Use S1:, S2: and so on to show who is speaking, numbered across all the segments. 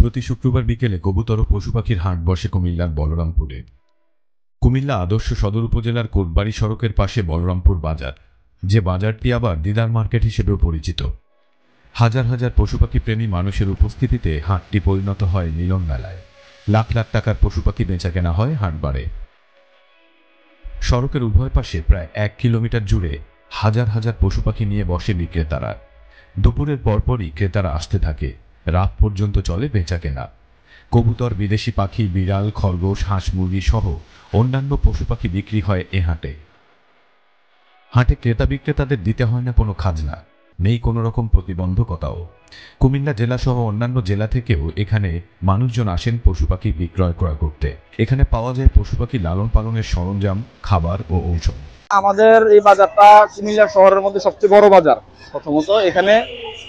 S1: প্রতি শুক্রবার বিকেলে কবুতর ও পশু পাখির হাট বসে কুমিল্লার বলরামপুরে। কুমিল্লা আদর্শ সদর উপজেলার কোটবাড়ি সড়কের পাশে বলরামপুর বাজার, যে বাজারটি আবার দিদার মার্কেট হিসেবেও পরিচিত। হাজার হাজার পশু পাখি প্রেমী মানুষের উপস্থিতিতে হাটটি পরিণত হয় মিলন মেলায়। লাখ লাখ টাকার পশু পাখি বেচা কেনা হয় হাটবারে। সড়কের উভয় পাশে প্রায় 1 কিলোমিটার জুড়ে হাজার হাজার পশু পাখি নিয়ে বসে বিক্রেতারা। দুপুরের পরপরই ক্রেতারা আসতে থাকে, রাত পর্যন্ত চলে বেচা কেনা। কবুতর, বিদেশি পাখি, বিড়াল, খরগোশ, হাঁস মুরগি সহ অন্যান্য পশু পাখি বিক্রি হয় এ হাটে। হাটে ক্রেতা বিক্রেতাদের দিতে হয় না কোনো খাজনা, নেই কোনো রকম প্রতিবন্ধকতাও। কুমিল্লা জেলা সহ অন্যান্য জেলা থেকেও এখানে মানুষজন আসেন পশু পাখি বিক্রয় ক্রয় করতে। এখানে পাওয়া যায় পশু পাখি লালন পালনের সরঞ্জাম, খাবার ও ঔষধ।
S2: আমাদের এই বাজারটা কুমিল্লা শহরের মধ্যে সবচেয়ে বড় বাজার। প্রথমত এখানে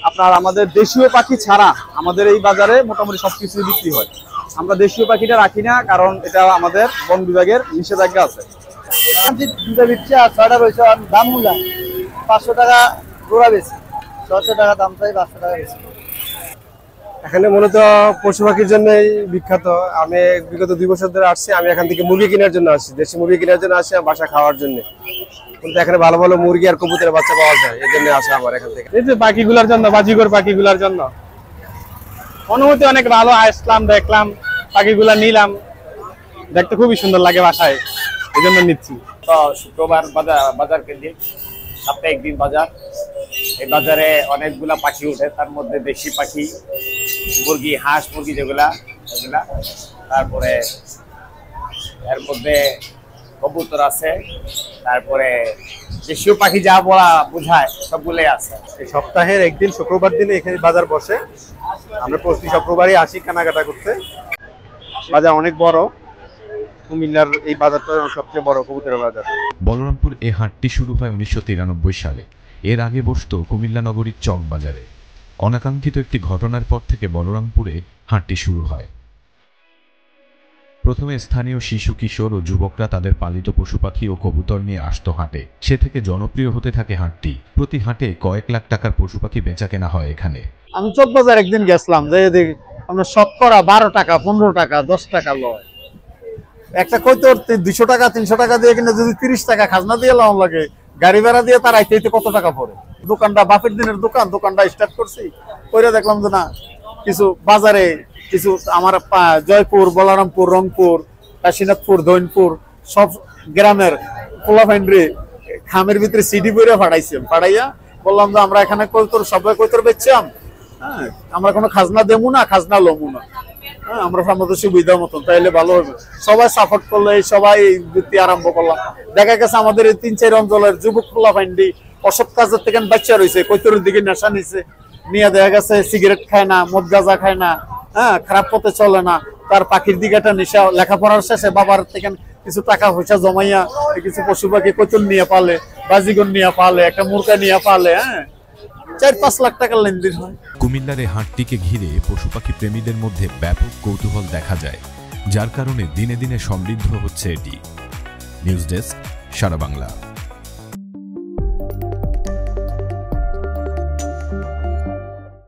S2: আপনার আমাদের দেশীয় পাখি ছাড়া আমাদের এই বাজারে মোটামুটি সবকিছু বিক্রি হয়। আমরা দেশীয় পাখিটা রাখি না, কারণ এটা আমাদের বন বিভাগের নিষেধাজ্ঞা আছে।
S3: দুটো বিচ্ছে আর ছয়টা রয়েছে, দাম মূল্য 500 টাকা জোড়া বেশি, 600 টাকা দাম চাই, 500 টাকা বেশি।
S4: এখানে মূলত পশু পাখির জন্যই বিখ্যাত। আমি বিগত 2 বছর ধরে আসছি। আমি এখান থেকে মুরগি কেনার জন্য আসছি, দেশি মুরগি কেনার জন্য আসছি, বাসা খাওয়ার জন্য। কিন্তু এখানে ভালো ভালো মুরগি আর কবুতরের বাচ্চা পাওয়া যায়, এই জন্য আসা আমার এখান থেকে।
S2: এই যে পাখিগুলোর জন্য, বাজিগর পাখিগুলোর জন্য অনুমতি অনেক ভালো। আসলাম, দেখলাম, পাখিগুলা নিলাম, দেখতে খুবই সুন্দর লাগে বাসায়, এই জন্য নিচ্ছি।
S5: তো শুক্রবার বাজার কেন্দ্রিক সপ্তাহে একদিন বাজার। এই বাজারে অনেকগুলা পাখি উঠে, তার মধ্যে দেশি পাখি, মুরগি, হাঁস মুরগি যেগুলা সেগুলা, তারপরে এর মধ্যে কবুতর আছে, তারপরে দেশীয় পাখি যা বলা বোঝায় সবগুলোই আছে।
S4: এই সপ্তাহের একদিন শুক্রবার দিনে এখানে বাজার বসে। আমরা প্রতি শুক্রবারই আসি কেনাকাটা করতে। বাজার অনেক বড়, কুমিল্লার এই বাজারটা সবচেয়ে বড় কবুতরের বাজার।
S1: বলরামপুর এই হাটটি শুরু হয় 1993 সালে। এর আগে বসত কুমিল্লা নগরীর চক বাজারে। অনাকাঙ্ক্ষিত একটি ঘটনার পর থেকে বলরামপুরে হাটটি শুরু হয়। প্রথমে স্থানীয় শিশু, কিশোর ও যুবকরা তাদের পালিত পশু পাখি ও কবুতর নিয়ে আসতো হাটে। সে থেকে জনপ্রিয় হতে থাকে হাটটি। প্রতি হাটে কয়েক লাখ টাকার পশু পাখি বেচা কেনা হয় এখানে।
S3: আমি চক বাজার একদিন গেছিলাম, যে দেখি আমরা শতকরা 12 টাকা, 15 টাকা, 10 টাকা লয়। একটা কইতর 200 টাকা, 300 টাকা দিয়ে কিনে যদি 30 টাকা খাজনা দিয়ে লাগানো লাগে, গাড়ি ভাড়া দিয়ে তার আইতে কত টাকা পড়ে। দোকানটা বাপের দিনের দোকানটা স্টার্ট করছি, কইরা দেখলাম যে না, কিছু বাজারে কিছু আমার জয়পুর, বলরামপুর, রংপুর, কাশীনাথপুর, দৈনপুর সব গ্রামের পোলাফাইন্ড্রি খামের ভিতরে সিডি বইরা পাঠাইয়া বললাম যে আমরা এখানে কইতর সবাই কইতর বেচছাম, হ্যাঁ, আমরা কোনো খাজনা দেবো না, খাজনা লমু না, হ্যাঁ, আমরা আমাদের সুবিধা মতন, তাইলে ভালো হবে। সবাই সাপোর্ট করলে সবাই বৃত্তি আরম্ভ করলাম। দেখা গেছে আমাদের এই 3-4 অঞ্চলের যুবক পোলাফাইন্ডি অসৎ কাজের থেকে বাচ্চা রয়েছে, কৈতরের দিকে নেশা নিছে, নিয়ে দেখা গেছে সিগারেট খায় না, মদ গাঁজা খায় না, হ্যাঁ, খারাপ পথে চলে না, তার পাখির দিকে একটা নেশা। লেখাপড়ার শেষে বাবার থেকে কিছু টাকা পয়সা জমাইয়া কিছু পশু পাখি কৈতর নিয়ে পালে, বাজিগর নিয়ে পালে, একটা মুরগা নিয়ে পালে, হ্যাঁ, 4-5 লাখ টাকার লেনদেন হয়।
S1: কুমিল্লার এই হাটটিকে ঘিরে পশু পাখি প্রেমীদের মধ্যে ব্যাপক কৌতূহল দেখা যায়, যার কারণে দিনে দিনে সমৃদ্ধ হচ্ছে এটি। নিউজ ডেস্ক, সারা বাংলা।